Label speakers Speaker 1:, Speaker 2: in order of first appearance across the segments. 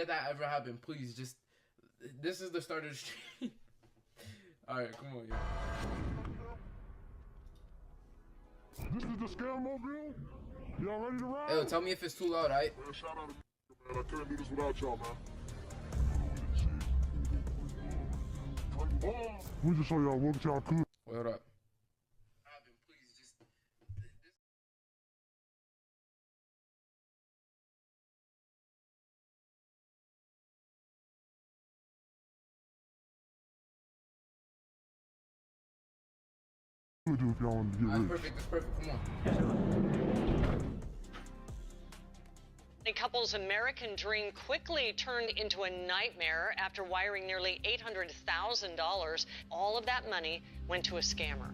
Speaker 1: that ever happen, please just. This is the start of the stream. All right, come on, yo.
Speaker 2: This is the scam mobile. Y'all ready to ride?
Speaker 1: Yo, tell me if it's too loud, alright?
Speaker 2: Man, shout out to man. I couldn't do this without y'all, man. We just show y'all what y'all could.
Speaker 1: Wait, hold up.
Speaker 2: Do if y'all want to get
Speaker 1: That's
Speaker 2: rich.
Speaker 1: perfect, that's perfect, come on.
Speaker 3: The couple's American dream quickly turned into a nightmare after wiring nearly $800,000. All of that money went to a scammer.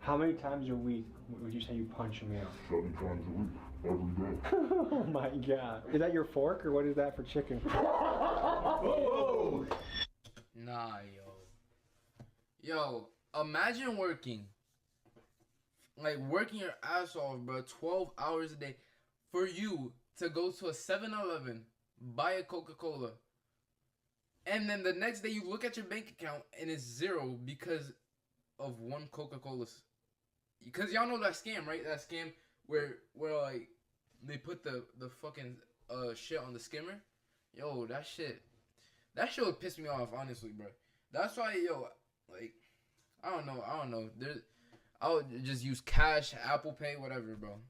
Speaker 4: How many times a week would you say you punch a meal?
Speaker 2: 7 times a week, every day.
Speaker 4: Oh my god. Is that your fork or what is that for chicken?
Speaker 1: Nah, yo, imagine working your ass off, bro, 12 hours a day for you to go to a 7-Eleven, buy a Coca-Cola, and then the next day you look at your bank account and it's zero because of one Coca-Cola. Because y'all know that scam, right? That scam where like they put the fucking shit on the skimmer. Yo, that shit would piss me off, honestly, bro. That's why, yo, like, I don't know. I would just use cash, Apple Pay, whatever, bro.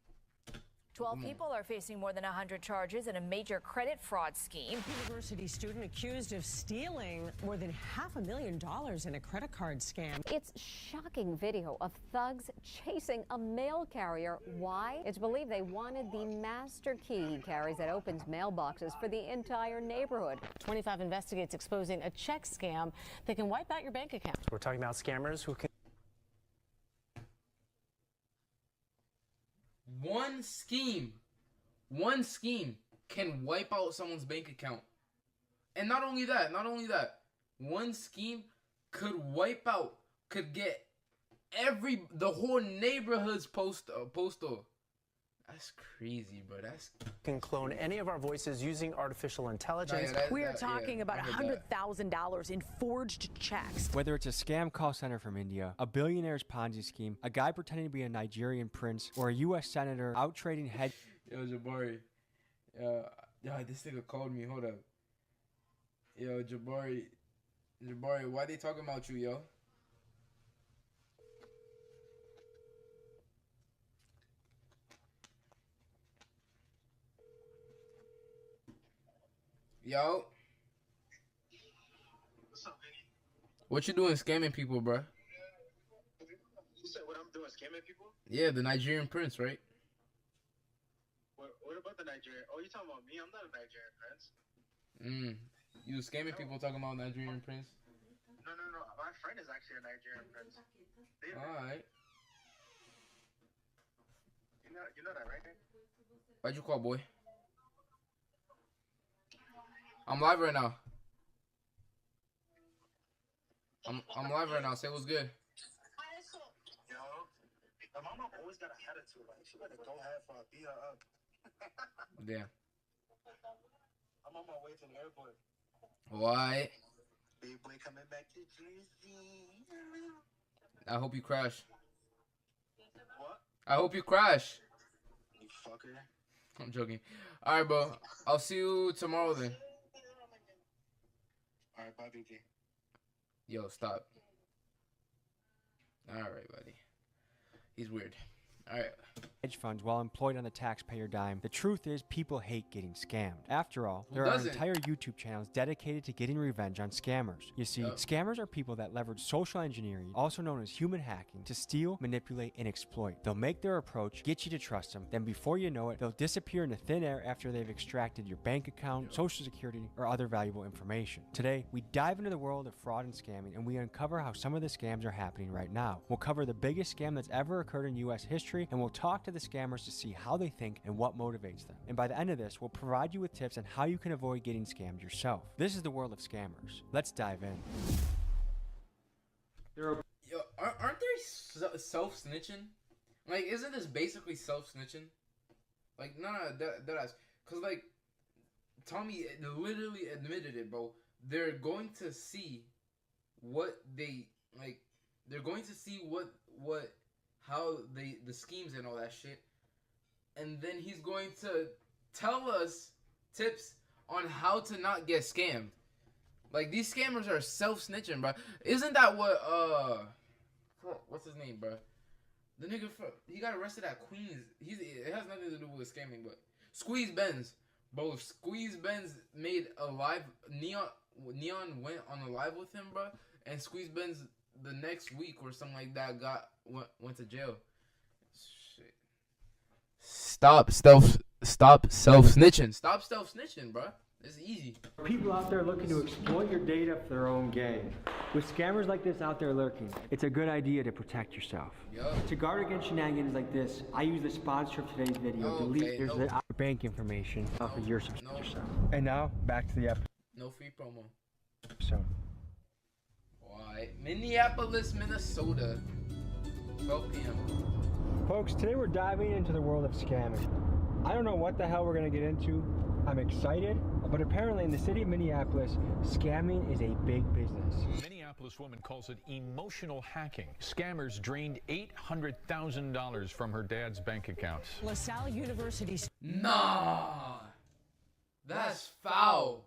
Speaker 5: 12 people are facing more than 100 charges in a major credit fraud scheme.
Speaker 6: University student accused of stealing more than $500,000 in a credit card scam.
Speaker 7: It's shocking video of thugs chasing a mail carrier. Why? It's believed they wanted the master key he carries that opens mailboxes for the entire neighborhood.
Speaker 6: 25 investigates exposing a check scam that can wipe out your bank account.
Speaker 8: We're talking about scammers who can
Speaker 1: One scheme can wipe out someone's bank account. And not only that, one scheme could get the whole neighborhood's postal. That's crazy, bro.
Speaker 8: can clone any of our voices using artificial intelligence.
Speaker 6: We are talking about $100,000 in forged checks.
Speaker 4: Whether it's a scam call center from India, a billionaire's Ponzi scheme, a guy pretending to be a Nigerian prince, or a U.S. senator out trading head.
Speaker 1: Yo, Jabari. Yo, this nigga called me. Hold up. Yo, Jabari, why they talking about you, yo? Yo.
Speaker 9: What's up, Vinny?
Speaker 1: What you doing scamming people, bro?
Speaker 9: You said what I'm doing, scamming people?
Speaker 1: Yeah, the Nigerian prince, right?
Speaker 9: What about the Nigerian? Oh, you talking about me? I'm not a Nigerian prince.
Speaker 1: You was scamming people talking about Nigerian prince?
Speaker 9: No. My friend is actually a Nigerian prince.
Speaker 1: Alright.
Speaker 9: You know that, right?
Speaker 1: Why'd you call, boy? I'm live right now. I'm live right now. Say what's good.
Speaker 9: Yo, my mama always got a attitude. Like, she better go have her, beat her up.
Speaker 1: Yeah.
Speaker 9: I'm on my way to the airport.
Speaker 1: Why?
Speaker 9: Big boy coming back to Jersey.
Speaker 1: I hope you crash.
Speaker 9: What?
Speaker 1: I hope you crash.
Speaker 9: You fucker.
Speaker 1: I'm joking. Alright, bro. I'll see you tomorrow then.
Speaker 9: Alright, bye, BG.
Speaker 1: Yo, stop. Alright, buddy. He's weird. Alright.
Speaker 4: Hedge funds while employed on the taxpayer dime. The truth is, people hate getting scammed. After all,
Speaker 1: Who
Speaker 4: there are
Speaker 1: doesn't?
Speaker 4: entire YouTube channels dedicated to getting revenge on scammers. You see, scammers are people that leverage social engineering, also known as human hacking, to steal, manipulate, and exploit. They'll make their approach, get you to trust them, then before you know it, they'll disappear into thin air after they've extracted your bank account, social security, or other valuable information. Today, we dive into the world of fraud and scamming, and we uncover how some of the scams are happening right now. We'll cover the biggest scam that's ever occurred in U.S. history, and we'll talk to the scammers to see how they think and what motivates them. And by the end of this, we'll provide you with tips on how you can avoid getting scammed yourself. This is the world of scammers. Let's dive in.
Speaker 1: self snitching. Like, isn't this basically self snitching? Like, no, that ass. Cause like, Tommy literally admitted it, bro. They're going to see what they like. They're going to see how the schemes and all that shit, and then he's going to tell us tips on how to not get scammed. Like, these scammers are self-snitching, bro. Isn't that what what's his name, bro? The nigga he got arrested at Queens. It has nothing to do with scamming, but Squeeze Benz, bro. Squeeze Benz made a live. Neon went on a live with him, bro, and Squeeze Benz the next week or something like that went to jail. Shit. Stop self snitching. Stop self snitching, bro. It's easy.
Speaker 4: People out there looking to exploit your data for their own gain. With scammers like this out there lurking, it's a good idea to protect yourself.
Speaker 1: Yup.
Speaker 4: To guard against shenanigans like this, I use the sponsor of today's video. Delete the bank information off of your subscription yourself. And now, back to the episode.
Speaker 1: No free promo.
Speaker 4: So,
Speaker 1: Why? Minneapolis, Minnesota. 12 p.m.
Speaker 4: folks, today we're diving into the world of scamming. I don't know what the hell we're gonna get into. I'm excited, but apparently in the city of Minneapolis, scamming is a big business.
Speaker 10: Minneapolis woman calls it emotional hacking. Scammers drained $800,000 from her dad's bank account.
Speaker 6: LaSalle University.
Speaker 1: Nah. That's foul.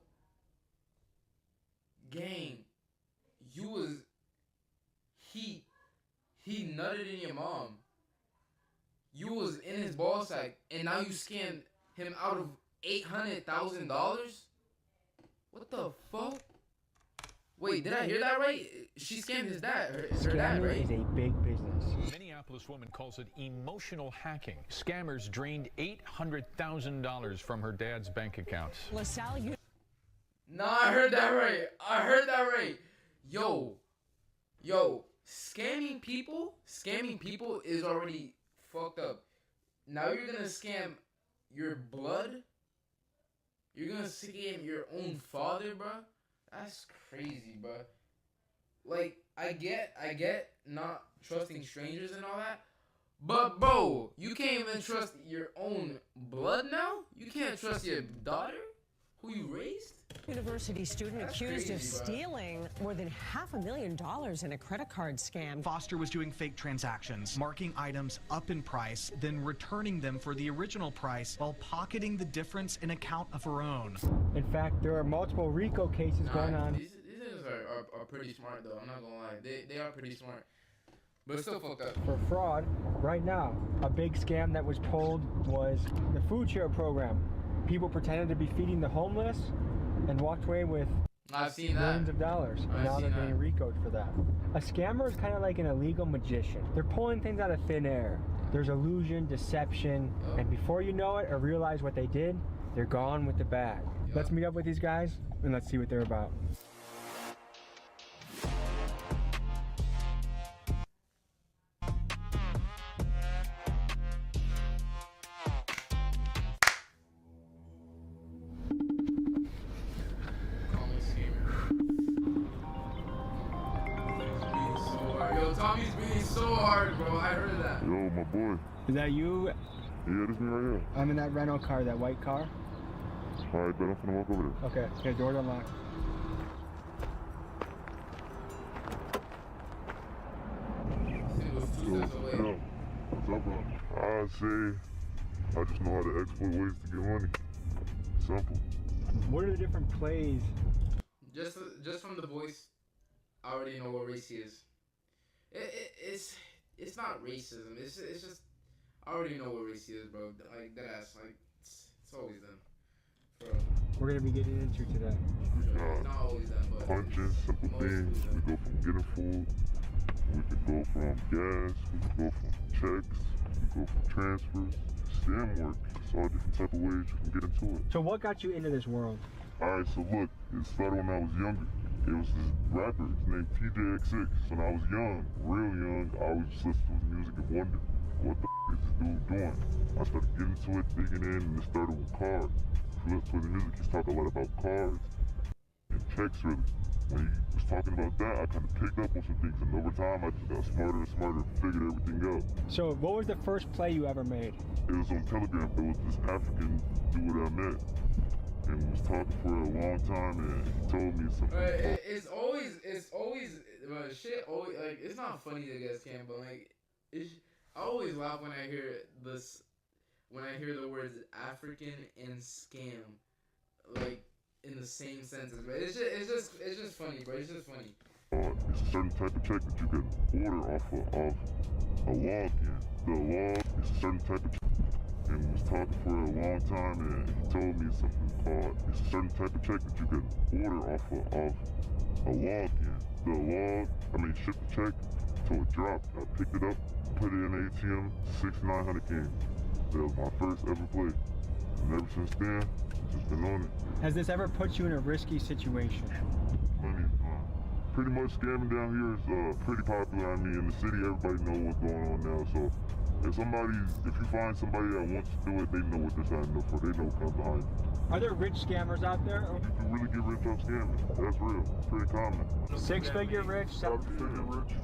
Speaker 1: Gang. He nutted in your mom. You was in his ball sack, and now you scammed him out of $800,000? What the fuck? Wait, did I hear that right? She scammed his dad. Her dad, right?
Speaker 4: Scamming is a big business.
Speaker 10: Minneapolis woman calls it emotional hacking. Scammers drained $800,000 from her dad's bank account.
Speaker 6: LaSalle.
Speaker 1: Nah, I heard that right. Yo, scamming people is already fucked up. Now you're gonna scam your blood? You're gonna scam your own father, bro? That's crazy, bro. Like, I get not trusting strangers and all that, but bro, you can't even trust your own blood now? You can't trust your daughter who you raised?
Speaker 6: University student
Speaker 1: That's
Speaker 6: accused
Speaker 1: crazy,
Speaker 6: of
Speaker 1: bro.
Speaker 6: stealing more than $500,000 in a credit card scam.
Speaker 11: Foster was doing fake transactions, marking items up in price, then returning them for the original price while pocketing the difference in account of her own.
Speaker 4: In fact, there are multiple RICO cases going on.
Speaker 1: These niggas are pretty smart, though. I'm not gonna lie. They are pretty smart. But it's still fucked up.
Speaker 4: For fraud, right now, a big scam that was pulled was the food share program. People pretended to be feeding the homeless and walked away with
Speaker 1: I've seen
Speaker 4: millions
Speaker 1: that.
Speaker 4: of dollars. And
Speaker 1: I've
Speaker 4: now they're
Speaker 1: seen
Speaker 4: being RICO'd for that. A scammer is kind of like an illegal magician. They're pulling things out of thin air. There's illusion, deception, and before you know it or realize what they did, they're gone with the bag. Let's meet up with these guys and let's see what they're about.
Speaker 1: Yo, Tommy's beating so hard, bro. I heard that.
Speaker 2: Yo, my boy.
Speaker 4: Is that you?
Speaker 2: Yeah, this me right here.
Speaker 4: I'm in that rental car, that white car.
Speaker 2: Alright, bet I'm finna walk over there.
Speaker 4: Okay, okay, door's unlocked.
Speaker 2: Yo, what's up, bro? I say, I just know how to exploit ways to get money. Simple.
Speaker 4: What are the different plays?
Speaker 1: Just from the voice, I already know what race he is. It's not racism. It's just I already know what race he is, bro. Like that ass. Like it's always them. For real.
Speaker 4: We're gonna be getting into today.
Speaker 1: It's not always them, but
Speaker 2: Punching, simple things. We go from getting food. We can go from gas. We can go from checks. We can go from transfers. Scam work. It's all different type of ways you can get into it.
Speaker 4: So what got you into this world?
Speaker 2: Alright, so look, it started when I was younger. It was this rapper, his name TJX6. When I was young, real young, I always just listened to his music and wondered, what the is this dude doing? I started getting into it, digging in, and it started with cars. If you listen to his music, he's talking a lot about cars and checks really. When he was talking about that, I kind of picked up on some things, and over time I just got smarter and smarter, figured everything out.
Speaker 4: So what was the first play you ever made?
Speaker 2: It was on Telegram. It was this African dude I met, and we was talking for a long time, and he told me something.
Speaker 1: It's always shit. Always like it's not funny to get scammed, but like I always laugh when I hear this, when I hear the words African and scam, like in the same sentence. But it's just funny, bro. It's just funny.
Speaker 2: It's a certain type of check that you can order off of a login. The log is a certain type of check. And we was talking for a long time, and he told me something called, it's a certain type of check that you can order off of a login. The ship the check till it dropped. I picked it up, put it in the ATM, 6,900 came. That was my first ever play. And ever since then, I've just been on it.
Speaker 4: Has this ever put you in a risky situation?
Speaker 2: Money, pretty much scamming down here is pretty popular. I mean, in the city, everybody knows what's going on now. So if you find somebody that wants to do it, they know what they're signing up for. They know what comes behind it.
Speaker 4: Are there rich scammers out there?
Speaker 2: You can really get rich off scamming. That's real. Pretty common.
Speaker 4: 6-figure rich,
Speaker 2: 7-figure rich.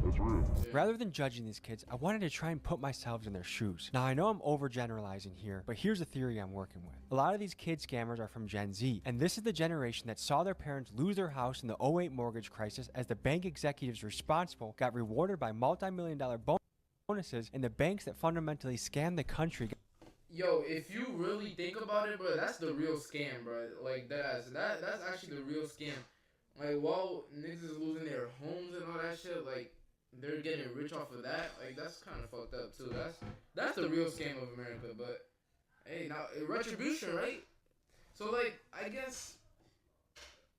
Speaker 2: That's real.
Speaker 4: Rather than judging these kids, I wanted to try and put myself in their shoes. Now, I know I'm overgeneralizing here, but here's a theory I'm working with. A lot of these kid scammers are from Gen Z, and this is the generation that saw their parents lose their house in the 08 mortgage crisis as the bank executives responsible got rewarded by multi-million-dollar bonuses, and the banks that fundamentally scammed the country.
Speaker 1: Yo, if you really think about it, bro, that's the real scam, bro. Like that's actually the real scam. Like while niggas is losing their homes and all that shit, like they're getting rich off of that. Like that's kind of fucked up too. That's the real scam of America. But hey, now retribution, right? So like I guess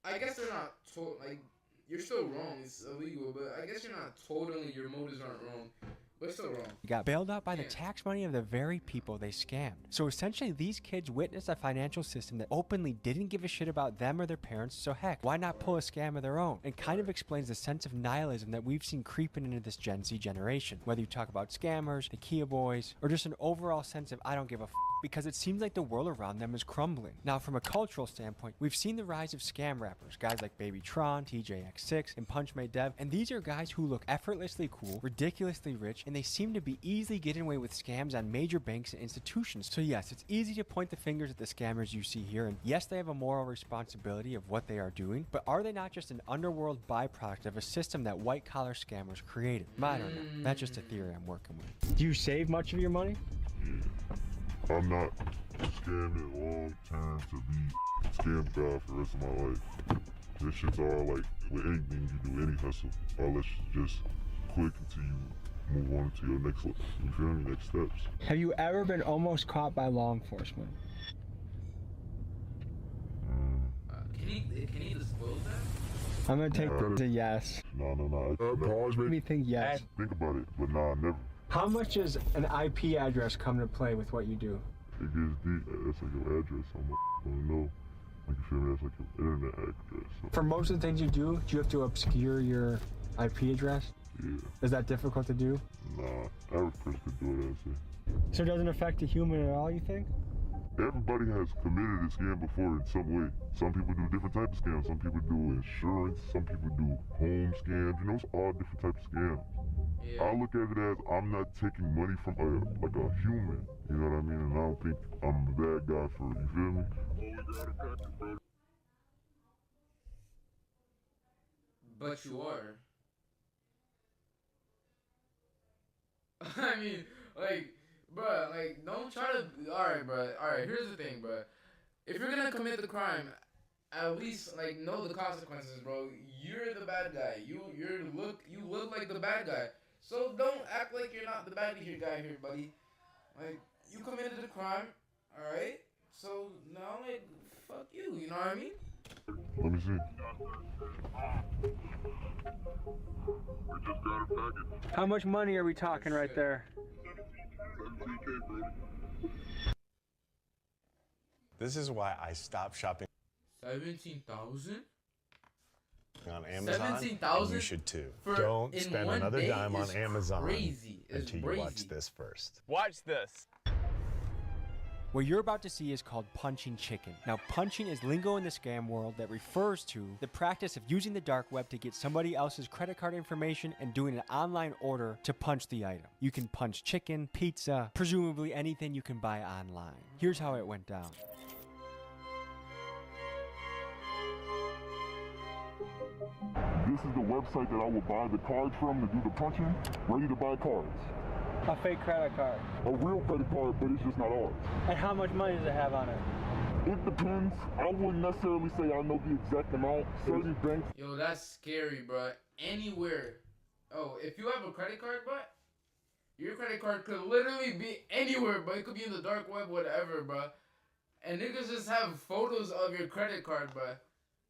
Speaker 1: they're not like you're still wrong. It's illegal, but I guess you're not totally. Your motives aren't wrong. But still wrong.
Speaker 4: Got bailed out by the tax money of the very people they scammed. So essentially, these kids witnessed a financial system that openly didn't give a shit about them or their parents, so heck, why not pull a scam of their own? And kind of explains the sense of nihilism that we've seen creeping into this Gen Z generation. Whether you talk about scammers, the Kia boys, or just an overall sense of I don't give a f, because it seems like the world around them is crumbling. Now, from a cultural standpoint, we've seen the rise of scam rappers, guys like Baby Tron, TJX6, and Punch Made Dev, and these are guys who look effortlessly cool, ridiculously rich, and they seem to be easily getting away with scams on major banks and institutions. So yes, it's easy to point the fingers at the scammers you see here, and yes, they have a moral responsibility of what they are doing, but are they not just an underworld byproduct of a system that white-collar scammers created? I don't know. That's just a theory I'm working with. Do you save much of your money?
Speaker 2: Yeah. I'm not scamming long term to be scam guy for the rest of my life. This shit's all like, with anything you do, any hustle, all that shit just quick until you move on to your next, you feel me, next steps.
Speaker 4: Have you ever been almost caught by law enforcement?
Speaker 1: Can he disclose that?
Speaker 4: I'm gonna take a yes.
Speaker 2: No.
Speaker 4: Pause me. Think yes.
Speaker 2: Think about it, but nah, never.
Speaker 4: How much does an IP address come to play with what you do?
Speaker 2: It gets deep. That's like your address. I don't know. Like, you feel me? That's like your internet address. So.
Speaker 4: For most of the things you do you have to obscure your IP address?
Speaker 2: Yeah.
Speaker 4: Is that difficult to do?
Speaker 2: Nah, average person could do it, I'd say.
Speaker 4: So it doesn't affect a human at all, you think?
Speaker 2: Everybody has committed a scam before in some way. Some people do different types of scams. Some people do insurance. Some people do home scams. You know, it's all different types of scams. Yeah. I look at it as I'm not taking money from a human. You know what I mean? And I don't think I'm a bad guy for it. You feel me?
Speaker 1: But you are. I mean, like, bruh, like, don't try to. Alright, here's the thing, bruh. If you're gonna commit the crime, at least, like, know the consequences, bro. You're the bad guy. You look like the bad guy. So don't act like you're not the bad guy here, buddy. Like, you committed the crime, alright? So now, like, fuck you, you know what I mean?
Speaker 2: Let me see. We just got a package.
Speaker 4: How much money are we talking right there?
Speaker 2: 17K, bro.
Speaker 12: This is why I stopped shopping
Speaker 1: 17,000
Speaker 12: on Amazon.
Speaker 1: 17,000.
Speaker 12: You should too. Don't spend another dime on Amazon until you watch this first.
Speaker 13: Watch this.
Speaker 4: What you're about to see is called punching chicken. Now, punching is lingo in the scam world that refers to the practice of using the dark web to get somebody else's credit card information and doing an online order to punch the item. You can punch chicken, pizza, presumably anything you can buy online. Here's how it went down.
Speaker 2: This is the website that I would buy the cards from to do the punching. Ready to buy cards.
Speaker 13: A fake credit card.
Speaker 2: A real credit card, but it's just not ours.
Speaker 13: And how much money does it have on it?
Speaker 2: It depends. I wouldn't necessarily say I know the exact amount. Certain banks.
Speaker 1: Yo, that's scary, bro. Anywhere. Oh, if you have a credit card, bro, your credit card could literally be anywhere, bro. It could be in the dark web, whatever, bro. And niggas just have photos of your credit card, bro.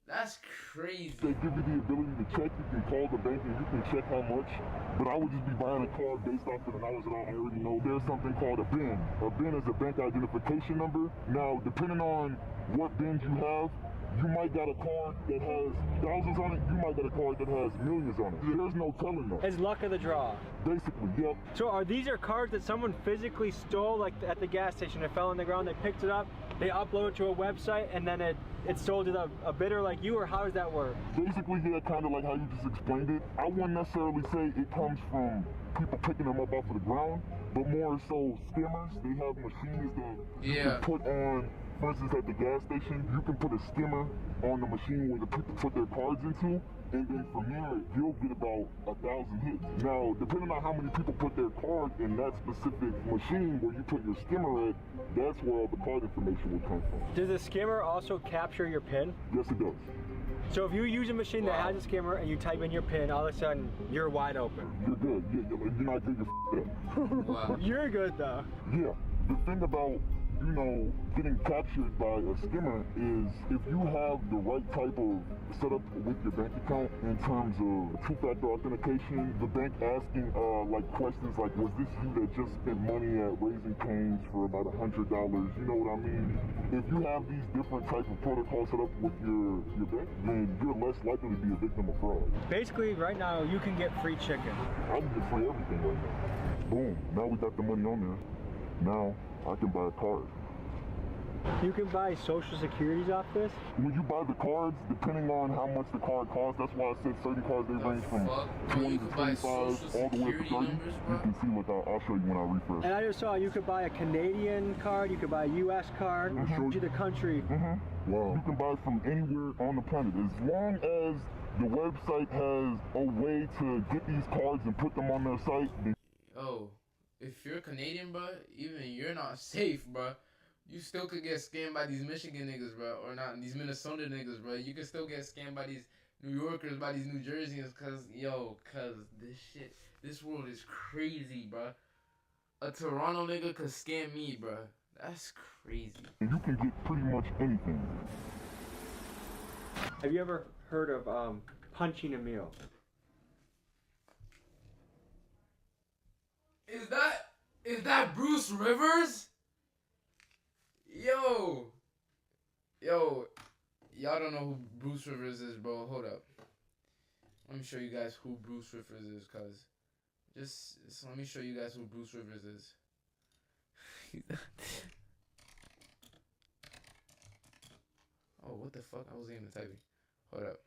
Speaker 1: That's crazy.
Speaker 2: They give you the ability to check. You can call the bank and you can check how much. But I would just be buying a card based off of the knowledge that I already know. There's something called a BIN. A BIN is a bank identification number. Now, depending on what BINs you have, you might got a card that has thousands on it. You might got a card that has millions on it. There's no telling them.
Speaker 13: It's luck of the draw.
Speaker 2: Basically, yep.
Speaker 13: So these are cards that someone physically stole, like at the gas station. It fell on the ground. They picked it up. They upload it to a website, and then it's sold to a bidder like you, or how does that work?
Speaker 2: Basically, yeah, kind of like how you just explained it. I wouldn't necessarily say it comes from people picking them up off of the ground, but more so scammers. They have machines that you can put on. For instance, at the gas station, you can put a skimmer on the machine where the people put their cards into, and then from there, you'll get about 1,000 hits. Now, depending on how many people put their card in that specific machine where you put your skimmer at, that's where all the card information will come from.
Speaker 13: Does the skimmer also capture your PIN?
Speaker 2: Yes, it does.
Speaker 13: So if you use a machine that has a skimmer and you type in your PIN, all of a sudden, you're wide open.
Speaker 2: You're good. You're not good, you're f***ed up.
Speaker 13: Wow. You're good, though.
Speaker 2: Yeah. The thing about getting captured by a skimmer is if you have the right type of setup with your bank account in terms of two-factor authentication, the bank asking like questions like, was this you that just spent money at Raising Cane's for about $100? You know what I mean? If you have these different types of protocols set up with your bank, then you're less likely to be a victim of fraud.
Speaker 13: Basically, right now, you can get free chicken.
Speaker 2: I can get free everything right now. Boom. Now we got the money on there. Now I can buy a card.
Speaker 13: You can buy social securities off this?
Speaker 2: When you buy the cards, depending on how much the card costs, that's why I said certain cards, they range from 20 to 25, all the way up to 30. You can see, look, I'll show you when I refresh.
Speaker 13: And I just saw you could buy a Canadian card, you could buy a U.S. card, to the country.
Speaker 2: Wow. You can buy from anywhere on the planet. As long as the website has a way to get these cards and put them on their site.
Speaker 1: Yo, if you're Canadian, bro, even you're not safe, bro. You still could get scammed by these Michigan niggas, bro, or not these Minnesota niggas, bro. You could still get scammed by these New Yorkers, by these New Jerseyans, cause this world is crazy, bro. A Toronto nigga could scam me, bro. That's crazy.
Speaker 2: You can get pretty much anything.
Speaker 13: Have you ever heard of punching a meal?
Speaker 1: Is that Bruce Rivers? Yo, y'all don't know who Bruce Rivers is, bro. Hold up. Let me show you guys who Bruce Rivers is, cause just let me show you guys who Bruce Rivers is. Oh, what the fuck? I wasn't even typing. Hold up.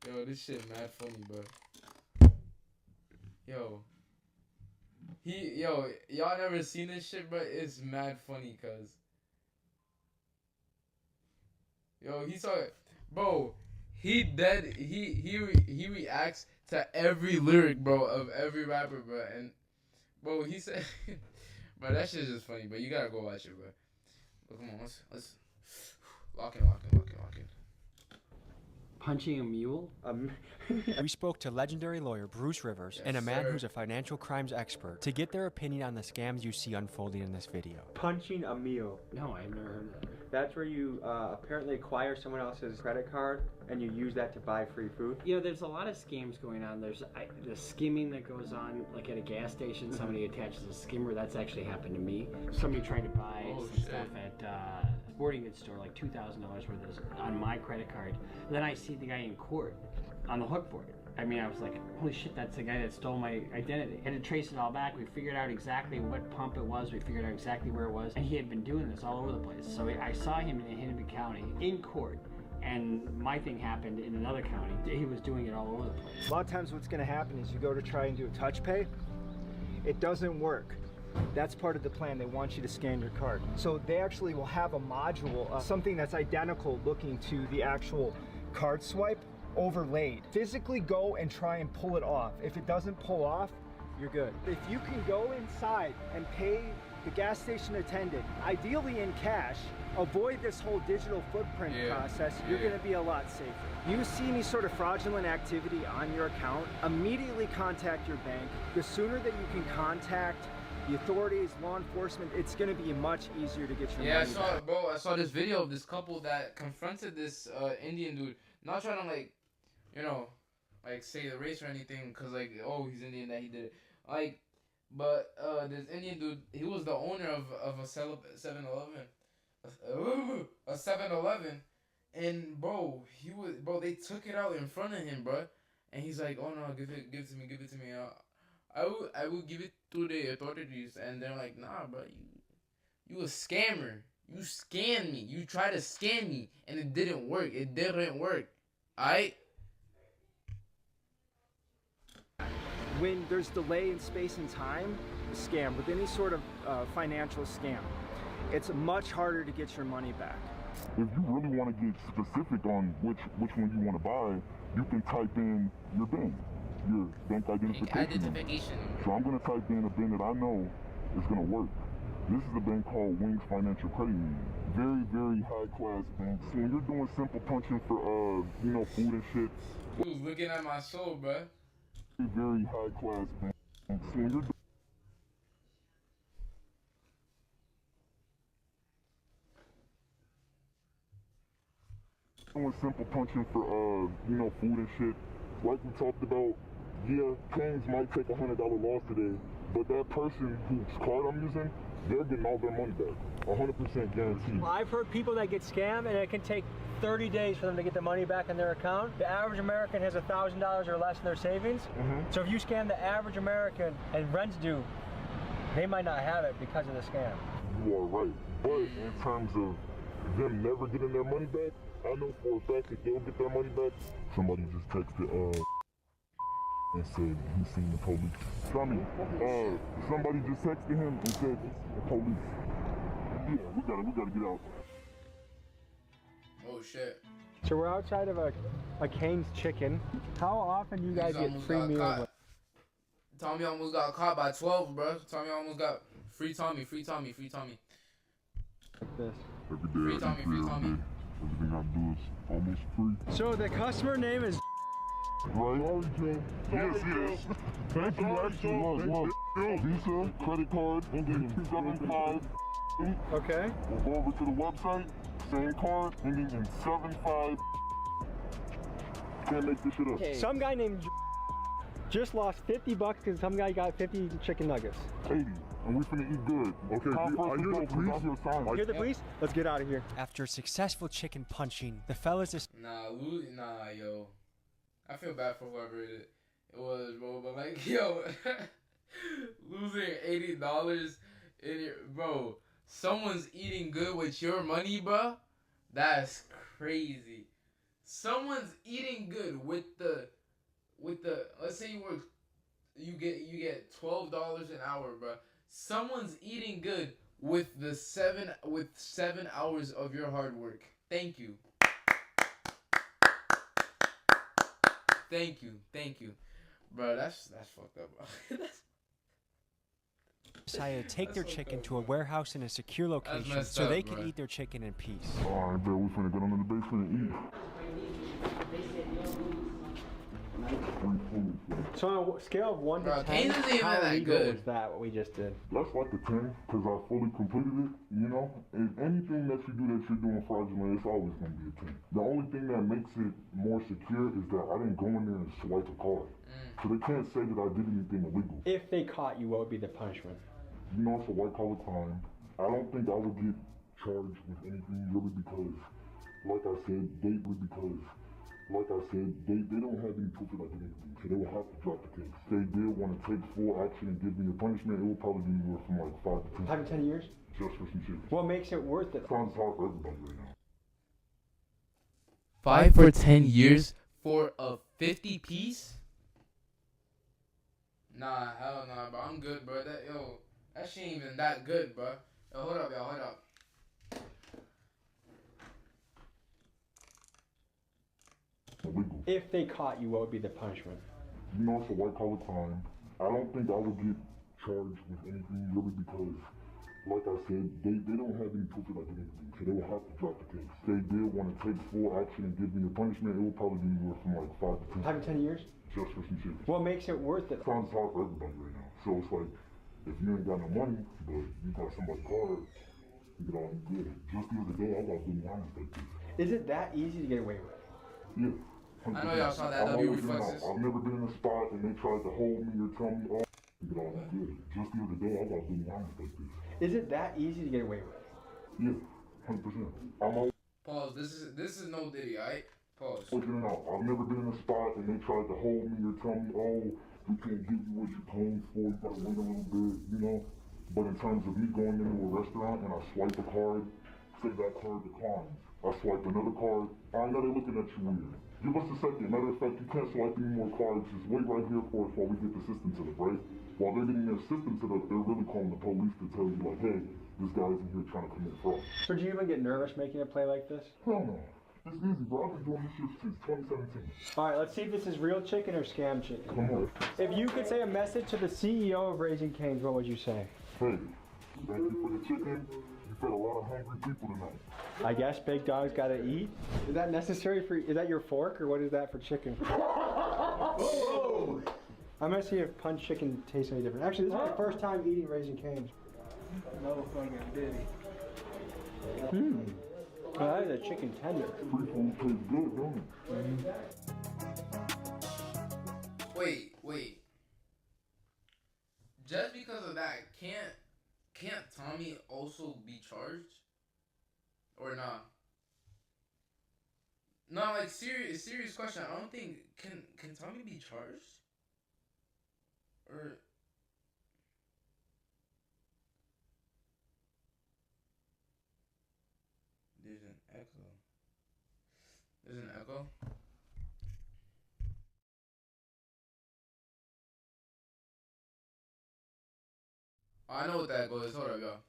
Speaker 1: Yo, this shit mad funny, bro. Y'all never seen this shit, bro? It's mad funny, cuz. He saw it. Bro, he reacts to every lyric, bro, of every rapper, bro. And, bro, he said, bro, that shit's just funny, but you gotta go watch it, bro. But come on, let's lock in.
Speaker 14: Punching a mule?
Speaker 4: We spoke to legendary lawyer Bruce Rivers and a man who's a financial crimes expert to get their opinion on the scams you see unfolding in this video.
Speaker 13: Punching a meal.
Speaker 14: No, I've never heard of that.
Speaker 13: That's where you apparently acquire someone else's credit card and you use that to buy free food?
Speaker 14: You know, there's a lot of scams going on. There's the skimming that goes on, like at a gas station, somebody attaches a skimmer. That's actually happened to me. Somebody tried to buy some stuff at sporting goods store, like $2,000 worth of on my credit card. And then I see the guy in court on the hook for it. I mean, I was like, holy shit, that's the guy that stole my identity. Had to trace it all back. We figured out exactly what pump it was. We figured out exactly where it was. And he had been doing this all over the place. So I saw him in Hennepin County in court. And my thing happened in another county. He was doing it all over the place.
Speaker 15: A lot of times what's going to happen is you go to try and do a touch pay. It doesn't work. That's part of the plan. They want you to scan your card. So they actually will have a module, something that's identical looking to the actual card swipe, overlaid. Physically go and try and pull it off. If it doesn't pull off, you're good. If you can go inside and pay the gas station attendant, ideally in cash, avoid this whole digital footprint process, you're gonna be a lot safer. You see any sort of fraudulent activity on your account, immediately contact your bank. The sooner that you can contact the authorities, law enforcement, it's gonna be much easier to get your money back.
Speaker 1: Bro, I saw this video of this couple that confronted this Indian dude, not trying to like, you know, like say the race or anything, cause like, oh, he's Indian, that he did it. Like, but this Indian dude, he was the owner of a 7-Eleven, a 7-Eleven, and bro, they took it out in front of him, bro, and he's like, oh no, give it to me. I will give it to the authorities, and they're like, nah, bro, you a scammer. You scammed me. You tried to scam me, and it didn't work. Alright.
Speaker 15: When there's delay in space and time, scam, with any sort of financial scam, it's much harder to get your money back.
Speaker 2: If you really want to get specific on which one you want to buy, you can type in your bank identification. So I'm going to type in a bank that I know is going to work. This is a bank called Wings Financial Credit Union. Very, very high class bank. So when you're doing simple punching for, food and shit.
Speaker 1: He was looking at my soul, bro.
Speaker 2: Very high class bank. So when you're doing simple punching for, food and shit, like we talked about, Kings might take $100 loss today, but that person whose card I'm using, they're getting all their money back, 100% guaranteed.
Speaker 13: Well, I've heard people that get scammed and it can take 30 days for them to get the money back in their account. The average American has $1,000 or less in their savings. So if you scam the average American and rent's due, they might not have it because of the scam.
Speaker 2: You are right, but in terms of them never getting their money back, I know for a fact that they'll get their money back. Somebody just texted and said he's seen the police. Somebody just texted him and said the police. Yeah, we gotta get out.
Speaker 1: Oh shit.
Speaker 13: So we're outside of a Cane's Chicken. How often do you guys get free meals?
Speaker 1: Tommy almost got caught by 12, bro. Tommy almost got free Tommy.
Speaker 13: Like this.
Speaker 2: Every day, free Tommy. Everything I do is almost free.
Speaker 13: So the customer name is
Speaker 2: right? Yes. Thank you, actually. Look. Visa, credit card, 275.
Speaker 13: Okay.
Speaker 2: We'll go over to the website, same card, ending in 75. Can't make this shit up.
Speaker 13: Okay. Some guy named just lost $50 because some guy got 50 chicken nuggets.
Speaker 2: 80. And we finna eat good. Okay, I hear the police.
Speaker 13: You hear the police? Let's get out of here.
Speaker 4: After successful chicken punching, the fellas just...
Speaker 1: Nah, yo. I feel bad for whoever it was, bro. But like, yo, losing $80 in your... Bro, someone's eating good with your money, bro? That's crazy. Someone's eating good with the... Let's say you get $12 an hour, bro. Someone's eating good with 7 hours of your hard work. Thank you. Thank you. Bro, that's fucked up, bro.
Speaker 4: Decided to take their chicken to a warehouse in a secure location so they could eat their chicken in peace.
Speaker 2: Alright, bro, we finna go down to the basement and eat.
Speaker 13: So on a scale of 1 to 10, how legal was that, what we just did?
Speaker 2: That's like a 10, because I fully completed it, And anything that you do that you're doing fraudulent, it's always going to be a 10. The only thing that makes it more secure is that I didn't go in there and swipe a card. So they can't say that I did anything illegal.
Speaker 13: If they caught you, what would be the punishment?
Speaker 2: It's a white-collar crime. I don't think I would get charged with anything really because, like I said, they don't have any proof of identity, so they will have to drop the case. If they did want to take full action and give me a punishment, it will probably be anywhere from like 5 to 10.
Speaker 13: 5 to 10 years?
Speaker 2: Just for some shit.
Speaker 13: What makes it worth it?
Speaker 2: Time's hard for everybody right now.
Speaker 1: 5 for 10 years for a 50 piece? Nah, hell nah, bro. I'm good, bro. That shit ain't even that good, bro. Yo, hold up, y'all. Hold up.
Speaker 13: If they caught you, what would be the punishment?
Speaker 2: You know, it's a white-collar crime. I don't think I would get charged with anything really because, like I said, they don't have any proof of identity, so they will have to drop the case. If they did want to take full action and give me a punishment, it will probably be anywhere from like 5 to 10.
Speaker 13: 5 to 10 years?
Speaker 2: Just for some shit.
Speaker 13: What makes it worth it?
Speaker 2: Time's hard for everybody right now. So it's like, if you ain't got no money, but you got somebody's card, you get all good. Just the other day, I got good lines like this.
Speaker 13: Is it that easy to get away with?
Speaker 2: Yeah.
Speaker 1: I know y'all saw that W reflexes.
Speaker 2: I've never been in a spot and they tried to hold me or tell me, oh, you get all good. Just the other day, I got good lines like this.
Speaker 13: Is it that easy to get away with?
Speaker 2: Yeah, 100%. I'm always...
Speaker 1: Pause. This is no Diddy, alright? Pause.
Speaker 2: I've never been in a spot and they tried to hold me or tell me, oh, we can't give you what you're paying for, you gotta wait a little bit, you know? But in terms of me going into a restaurant and I swipe a card, say that card declines. I swipe another card, I know they're looking at you weird. Give us a second. Matter of fact, you can't swipe any more cards. Just wait right here for us while we get the system set up, right? While they're getting their system set up, they're really calling the police to tell you, like, hey, this guy's in here trying to commit fraud.
Speaker 13: So do you even get nervous making a play like this?
Speaker 2: Hell no. It's easy, bro. I've been doing this shit since 2017.
Speaker 13: All right, let's see if this is real chicken or scam chicken.
Speaker 2: Come on.
Speaker 13: If you could say a message to the CEO of Raising Cane's, what would you say?
Speaker 2: Hey, thank you for the chicken. You fed a lot of hungry people tonight.
Speaker 13: I guess big dogs gotta eat. Is that necessary for? Is that your fork or what is that for chicken? I'm gonna see if punch chicken tastes any different. Actually, this is my first time eating Raising Cane's. No fucking Diddy. Oh, that is a chicken tender.
Speaker 2: Free food tastes good, don't it?
Speaker 1: Wait. Just because of that, can't Tommy also be charged? Or not? No, like serious question. I don't think can Tommy be charged? Or there's an echo. There's an echo? I know what that echo is. Hold up, y'all.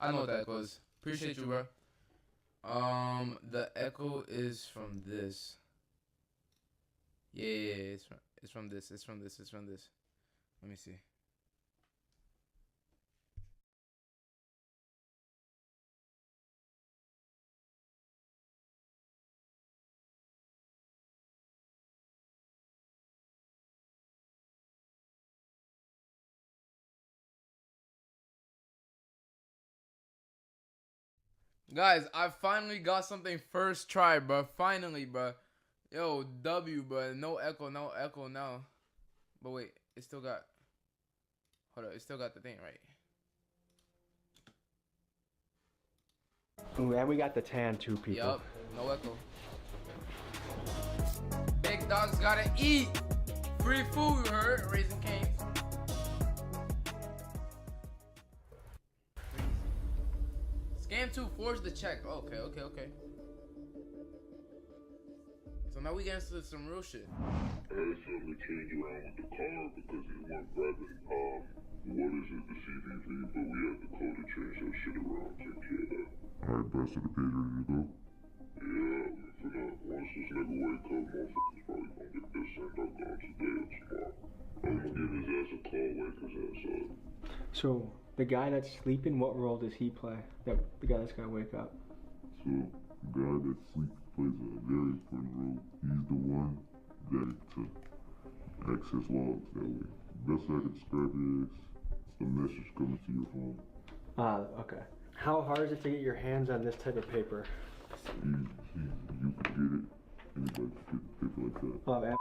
Speaker 1: I know what that echo is. Appreciate you, bro. The echo is from this. Yeah, it's from this. It's from this. Let me see. Guys, I finally got something first try, bro. Finally, bro. Yo, W, bro. No echo now. But wait, it still got... Hold up, it still got the thing right.
Speaker 13: Ooh, and we got the tan too, people.
Speaker 1: Yup, no echo. Big dogs gotta eat. Free food, you heard? Raising Cane's. Scam 2, forge the check. Okay. So now we get into some real shit.
Speaker 2: I had something to change around with the car because it wasn't grabbing, what is it, the CVV, but we had the code to change that shit around, take care of that. Alright, Buster, the page ready to go? Yeah, for now, once this nigga wake up, motherfuckers probably gonna get this sent out gone today or tomorrow. I'm gonna give his ass a call, wake his ass up.
Speaker 13: So, the guy that's sleeping, what role does he play? The guy that's gonna wake up?
Speaker 2: So, the guy that sleeps plays a very important role. He's the one that to access logs that way. Best I can describe it is it's the message coming to your phone.
Speaker 13: Okay. How hard is it to get your hands on this type of paper?
Speaker 2: You can get it. Anybody can get paper like that.
Speaker 13: Oh, man.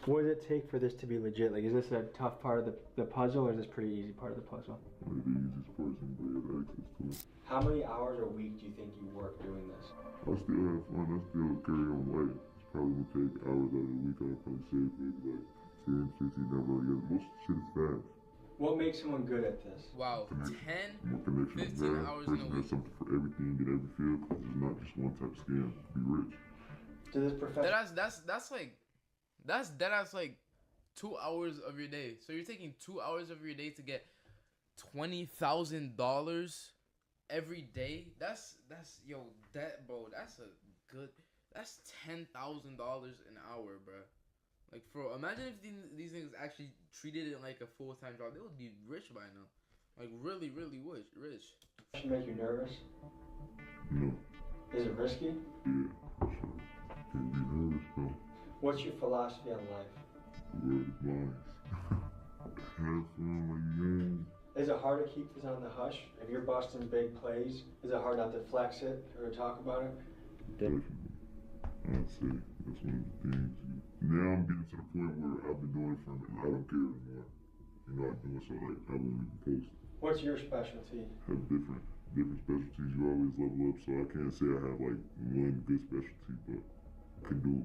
Speaker 13: What does it take for this to be legit? Like, is this a tough part of the puzzle, or is this pretty easy part of the puzzle?
Speaker 2: One of the easiest parts anybody has access to it.
Speaker 13: How many hours a week do you think you work doing this?
Speaker 2: I still have fun. I still carry on life. It's probably gonna take hours out of the week. I'll probably save maybe like 10, 15 hours together. Most shit is fast.
Speaker 13: What makes someone good at this?
Speaker 1: Wow,
Speaker 2: More connections,
Speaker 1: 15 hours in a
Speaker 2: person
Speaker 1: week.
Speaker 2: has something for everything in every field. It's not just one type of scam. Be rich.
Speaker 13: To this profession.
Speaker 1: That's deadass like 2 hours of your day. So you're taking 2 hours of your day to get $20,000 every day. That's yo, that bro. That's $10,000 an hour, bro. Like, imagine if these niggas actually treated it like a full-time job. They would be rich by now. Like, really, really rich.
Speaker 13: Does it make you nervous?
Speaker 2: No.
Speaker 13: Is it risky?
Speaker 2: Yeah, for sure. Can't be nervous though.
Speaker 13: What's your philosophy on life?
Speaker 2: The world is mine. Have fun while you're young.
Speaker 13: Is it hard to keep this on the hush? If you're busting big plays, is it hard not to flex it or to talk about it?
Speaker 2: Definitely. I'd say that's one of the things. Now I'm getting to the point where I've been doing it for a minute and I don't care anymore. You know, I do it so like I won't even post.
Speaker 13: What's your specialty?
Speaker 2: Have different specialties. You always level up, so I can't say I have like one good specialty, but I can do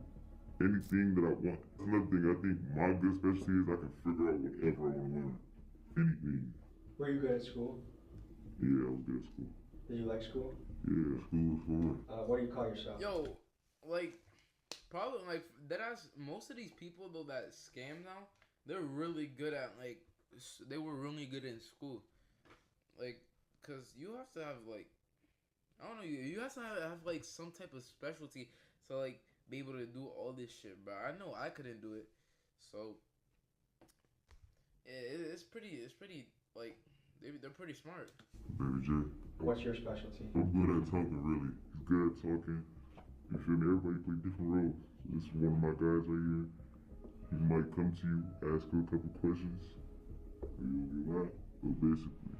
Speaker 2: anything that I want. That's another thing. I think my good specialty is I can figure out whatever I want to learn. Anything.
Speaker 13: Were you good at school?
Speaker 2: Yeah, I was good at school.
Speaker 13: Did you like school?
Speaker 2: Yeah, school was fun.
Speaker 13: What do you call yourself?
Speaker 1: Yo, like, probably, like, most of these people, though, that scam now, they're really good at, like, they were really good in school. Like, because you have to have, like, I don't know, you have to have, like, some type of specialty to, like, be able to do all this shit, bro. I know I couldn't do it. So, it's pretty, like, they're pretty smart.
Speaker 2: Baby J.
Speaker 13: What's your specialty?
Speaker 2: I'm good at talking, really. He's good at talking. You feel me? Everybody play different roles. So this is one of my guys right here. He might come to you, ask you a couple questions, or you'll be lying. But basically,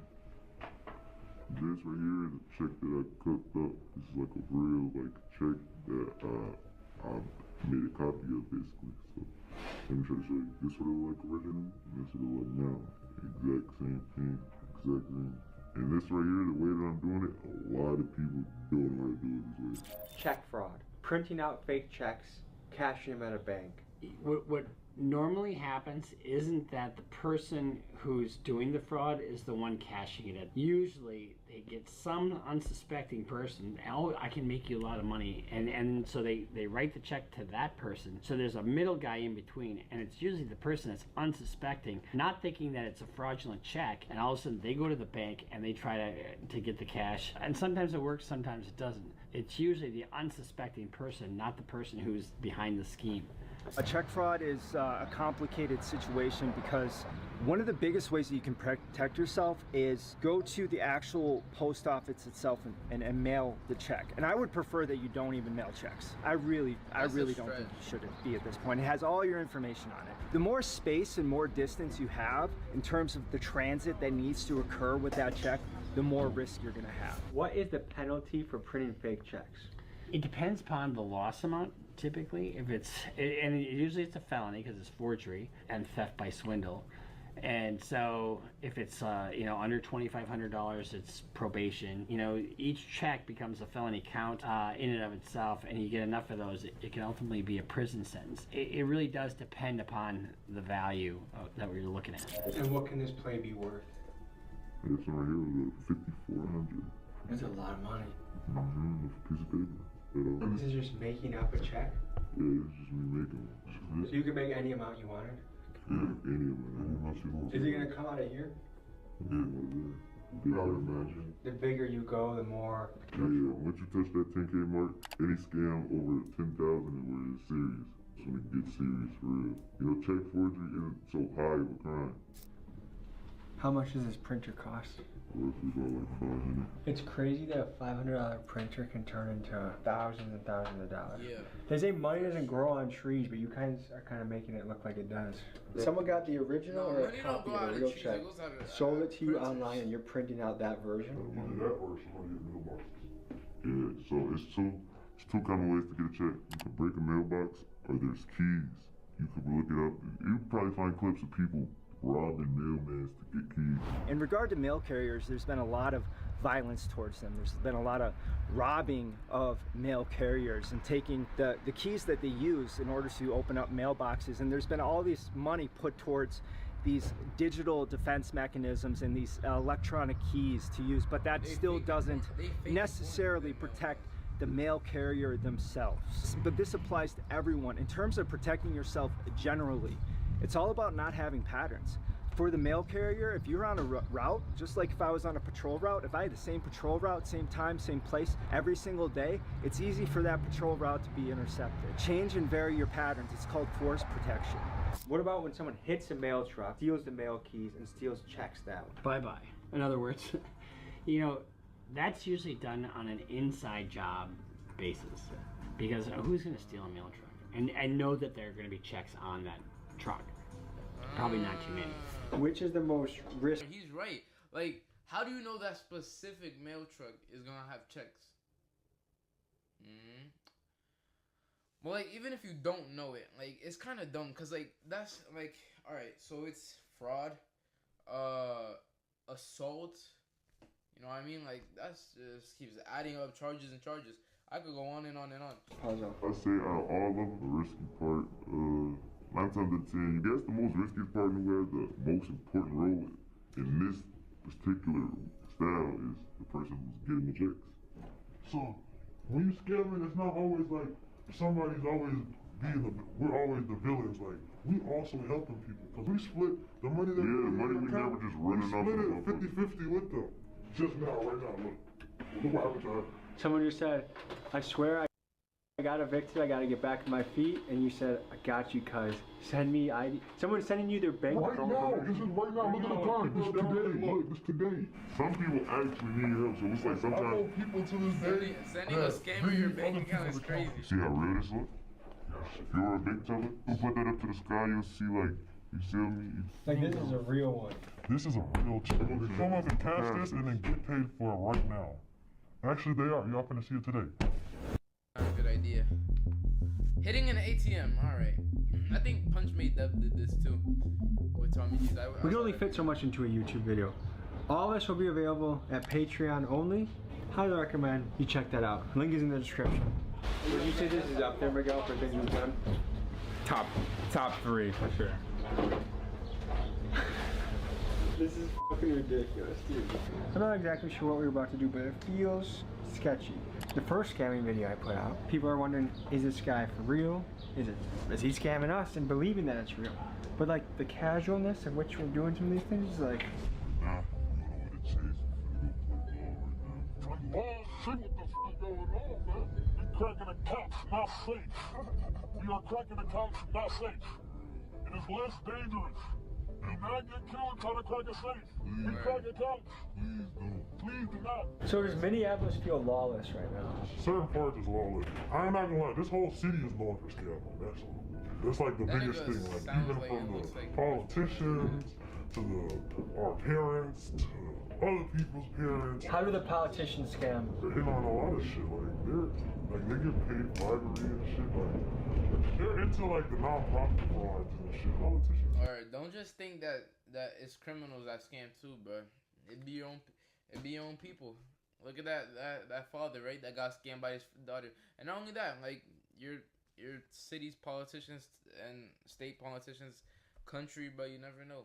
Speaker 2: this right here is a check that I cooked up. This is like a real, like, check that I made a copy of, basically. So let me try to show you. This what it look like original, and this what it look like now. Exact same thing, exact thing. And this right here, the way that I'm doing it, a lot of people don't know how to do it this way.
Speaker 13: Check fraud. Printing out fake checks, cashing them at a bank.
Speaker 14: What normally happens isn't that the person who's doing the fraud is the one cashing it. Usually they get some unsuspecting person, oh, I can make you a lot of money, and so they write the check to that person. So there's a middle guy in between, and it's usually the person that's unsuspecting, not thinking that it's a fraudulent check, and all of a sudden they go to the bank and they try to get the cash. And sometimes it works, sometimes it doesn't. It's usually the unsuspecting person, not the person who's behind the scheme.
Speaker 15: A check fraud is a complicated situation because one of the biggest ways that you can protect yourself is go to the actual post office itself and mail the check. And I would prefer that you don't even mail checks. I really don't think you should be at this point. It has all your information on it. The more space and more distance you have in terms of the transit that needs to occur with that check, the more risk you're gonna have.
Speaker 13: What is the penalty for printing fake checks?
Speaker 14: It depends upon the loss amount. Typically, usually it's a felony because it's forgery and theft by swindle, and so if it's under $2,500, it's probation. Each check becomes a felony count in and of itself, and you get enough of those, it can ultimately be a prison sentence. It really does depend upon the value that we're looking at.
Speaker 13: And what can this play be worth?
Speaker 2: This one right here was $5,400.
Speaker 13: That's a lot of money.
Speaker 2: Mm-hmm. That's a piece of paper.
Speaker 13: This is just making up a check?
Speaker 2: Yeah, it's just me making one.
Speaker 13: So you can make any amount you wanted?
Speaker 2: Yeah, any amount you want.
Speaker 13: Is it going to come out of here?
Speaker 2: Yeah, I would imagine.
Speaker 13: The bigger you go, the more...
Speaker 2: Yeah, once you touch that 10K mark, any scam over 10,000 is where it's serious. It's when it gets serious for real. Check forgery isn't so high of a crime.
Speaker 13: How much does this printer cost?
Speaker 2: About like $500.
Speaker 13: It's crazy that a $500 printer can turn into thousands and thousands of dollars.
Speaker 1: Yeah.
Speaker 13: They say money doesn't grow on trees, but you are kind of making it look like it does. Someone got the original or a copy of the real check, sold it to you online, and you're printing out that version?
Speaker 2: That or somebody in mailboxes. Yeah, so it's two kind of ways to get a check. You can break a mailbox, or there's keys. You could look it up. You'd probably find clips of people robbing mailmans to get keys.
Speaker 15: In regard to mail carriers, there's been a lot of violence towards them. There's been a lot of robbing of mail carriers and taking the keys that they use in order to open up mailboxes. And there's been all this money put towards these digital defense mechanisms and these electronic keys to use, but that still doesn't necessarily protect the mail carrier themselves. But this applies to everyone. In terms of protecting yourself generally, it's all about not having patterns. For the mail carrier, if you're on a route, just like if I was on a patrol route, if I had the same patrol route, same time, same place, every single day, it's easy for that patrol route to be intercepted. Change and vary your patterns. It's called force protection.
Speaker 13: What about when someone hits a mail truck, steals the mail keys, and steals checks that way?
Speaker 14: Bye-bye. In other words, you know, that's usually done on an inside job basis. Because who's going to steal a mail truck? And know that there are going to be checks on that truck. Probably not too many.
Speaker 13: Which is the most risky?
Speaker 1: He's right. Like, how do you know that specific mail truck is gonna have checks? Well, like, even if you don't know it, like, it's kind of dumb, cause like that's like, all right, so it's fraud, assault. You know what I mean? Like, that's just keeps adding up charges and charges. I could go on and on and on.
Speaker 2: I say out of all of them, the risky part, 9 times out of 10, you guess the most riskiest part and who has the most important role in this particular style is the person who's getting the checks.
Speaker 16: So, when you scamming, it's not always like somebody's always we're always the villains. Like, we also helping people. Because we split the money that
Speaker 2: the money we never just running off.
Speaker 16: We split it 50-50 with them. Just now, right now, look what happened to her.
Speaker 13: Someone just said, I swear I got evicted, I gotta get back on my feet, and you said, I got you, cuz. Send me ID. Someone's sending you their bank
Speaker 16: Right now, this is right now, look at the time. This today, look, this today.
Speaker 2: Some people actually need help, so it's like sometimes...
Speaker 16: I know people to this day...
Speaker 1: Sending a scammer your bank account is crazy.
Speaker 2: See how real this look? If you're a big teller, who put that up to the sky, you'll see like, you see me?
Speaker 13: Like, this is a real one.
Speaker 16: This is a real check. Someone can cash this and then get paid for it right now. Actually, they are. Y'all finna see it today.
Speaker 1: Good idea. Hitting an ATM, alright. I think Punchmade Dev did this too with Tommy G's.
Speaker 13: We can only fit so much into a YouTube video. All this will be available at Patreon only. Highly recommend you check that out. Link is in the description. Would you say this is up there, Miguel, for things you've done?
Speaker 17: Top 3 for sure.
Speaker 13: This is fucking ridiculous, dude. I'm not exactly sure what we were about to do, but it feels sketchy. The first scamming video I put out, people are wondering, is this guy for real? Is he scamming us and believing that it's real? But like the casualness in which we're doing some of these things is like,
Speaker 16: Oh shit, what the fuck going on, man? We cracking accounts, not safe. We are cracking accounts, not safe. It is less dangerous. Do not get killed trying to crack a safe. We crack accounts. Please do not.
Speaker 13: So does Minneapolis feel lawless right now?
Speaker 16: Certain parts is lawless. I'm not gonna lie, this whole city is known for scamming. That's like the biggest thing. Like, even from the politicians to our parents to other people's parents.
Speaker 13: How do the politicians scam?
Speaker 16: They're in on a lot of shit. Like they get paid bribery and shit. Like they're into like the non-profit frauds and shit. Politicians.
Speaker 1: Alright, don't just think that it's criminals that scam too, bro. It be your own people. Look at that father, right? That got scammed by his daughter. And not only that, like your city's politicians and state politicians, country, but you never know.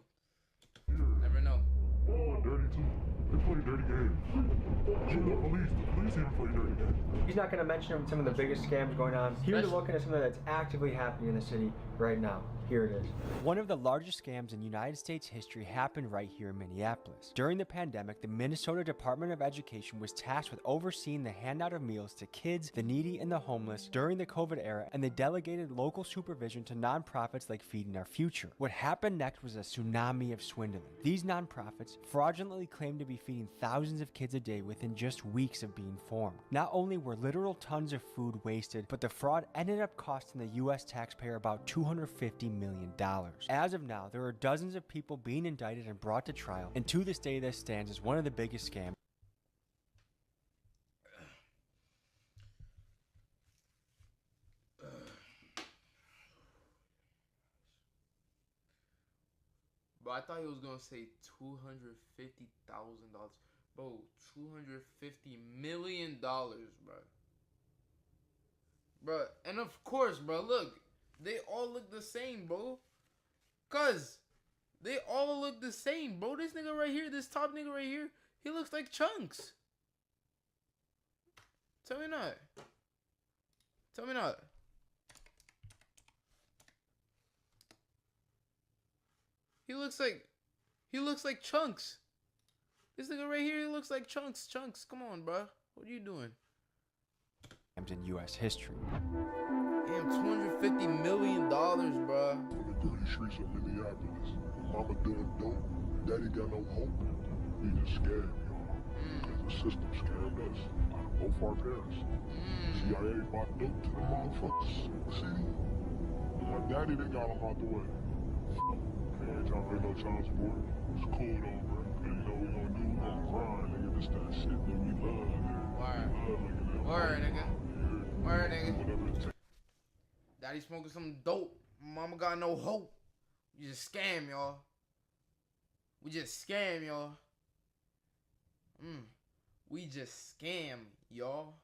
Speaker 1: Never know.
Speaker 16: Oh, dirty too. They play dirty games. The police even play dirty games.
Speaker 13: He's not going to mention some of the biggest scams going on. Here's a look at something that's actively happening in the city right now. Here it is.
Speaker 4: One of the largest scams in United States history happened right here in Minneapolis. During the pandemic, the Minnesota Department of Education was tasked with overseeing the handout of meals to kids, the needy, and the homeless during the COVID era, and they delegated local supervision to nonprofits like Feeding Our Future. What happened next was a tsunami of swindling. These nonprofits fraudulently claimed to be feeding thousands of kids a day within just weeks of being formed. Not only were literal tons of food wasted, but the fraud ended up costing the U.S. taxpayer about $250 million. As of now, there are dozens of people being indicted and brought to trial, and to this day this stands as one of the biggest scams.
Speaker 1: Bro, I thought he was gonna say $250,000. Bro, $250 million, bro. Bro, and of course, bro, look, they all look the same, bro. Cause they all look the same, bro. This nigga right here, this top nigga right here, he looks like Chunks. Tell me not. Tell me not. He looks like Chunks. This nigga right here, he looks like Chunks. Chunks, come on, bro. What are you doing?
Speaker 4: In U.S. history.
Speaker 1: Damn, $250 million, bro.
Speaker 16: In the dirty streets of Minneapolis, mama doing dope, daddy got no hope. We just scared, y'all. Because the system scared us out of both our parents. CIA bought dope to the motherfuckers in the city. And my daddy, they got him out the way. Man, y'all pay no child support. It's cool though, bro. And you know we gonna do? We gonna grind, nigga. This that shit that we love, nigga.
Speaker 1: Word, nigga. Word, nigga. Daddy smoking some dope. Mama got no hope. We just scam, y'all. We just scam, y'all. We just scam, y'all.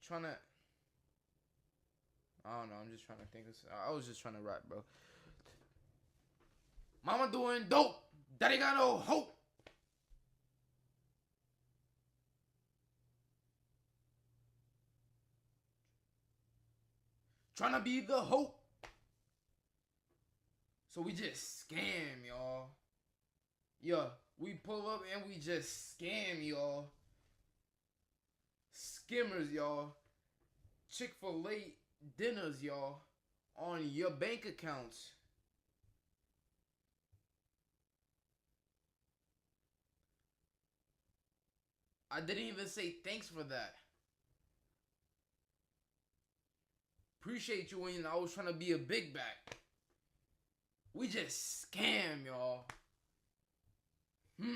Speaker 1: Tryna. I don't know. I'm just trying to think. I was just trying to rap, bro. Mama doing dope. Daddy got no hope. Tryna be the hope. So we just scam, y'all. Yeah, we pull up and we just scam, y'all. Skimmers, y'all. Chick-fil-A dinners, y'all. On your bank accounts. I didn't even say thanks for that. Appreciate you when I was trying to be a big back. We just scam, y'all.
Speaker 16: Shit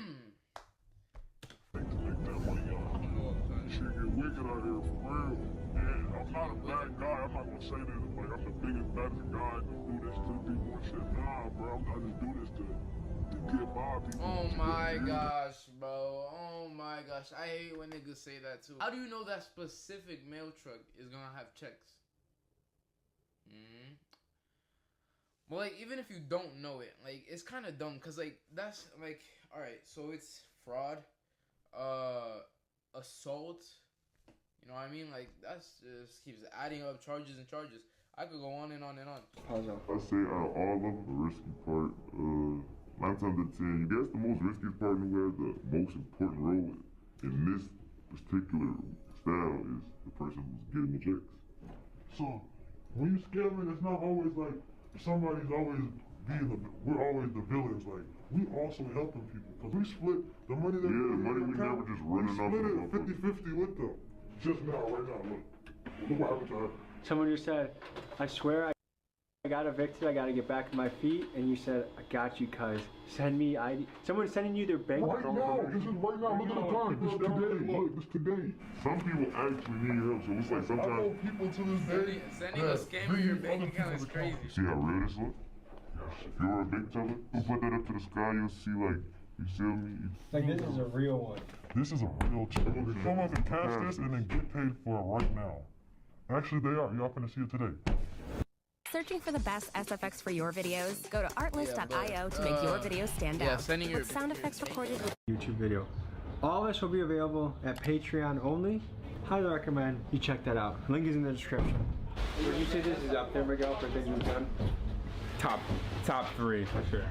Speaker 16: get wicked out here for real. And I'm not a bad guy. I'm not gonna say that like I'm the biggest, baddest guy to do this to people and shit. Nah, bro. I'm not just do this to get by people.
Speaker 1: Oh my gosh, bro. Oh my gosh. I hate when niggas say that too. How do you know that specific mail truck is gonna have checks? Well, like, even if you don't know it, like, it's kind of dumb, because, like, that's, like, alright, so it's fraud, assault, you know what I mean? Like, that's just keeps adding up charges and charges. I could go on and on and on.
Speaker 2: I say out of all of them, the risky part, 9 times out of 10, you guess the most risky part and who has the most important role in this particular style is the person who's getting the checks.
Speaker 16: So, when you scamming, it's not always like somebody's always we're always the villains. Like, we also helping people. Because we split the money that
Speaker 2: the money we never just running off.
Speaker 16: We split it 50-50 with them. Just now, right now, look. Look what happened to her.
Speaker 13: Someone just said, I swear I got evicted, I gotta get back on my feet, and you said, I got you, cuz. Send me ID. Someone's sending you their bank
Speaker 16: Right now, this is right now, look at the time. This today, look, this today.
Speaker 2: Some people actually need help, so it's like sometimes...
Speaker 16: I know people to this day...
Speaker 1: Sending a scammer your bank account is crazy.
Speaker 2: See how real this look? If you're a big teller, who put that up to the sky, you'll see, like, you see me?
Speaker 13: Like, this is a real one.
Speaker 16: This is a real check. Come up and cash this and then get paid for it right now. Actually, they are. Y'all finna see it today.
Speaker 18: Searching for the best SFX for your videos? Go to artlist.io to make your videos stand out. With sound effects recorded with
Speaker 13: YouTube video. All this will be available at Patreon only. Highly recommend you check that out. Link is in the description. Would you say this is up there, Miguel, for things we've done?
Speaker 17: Top 3 for sure.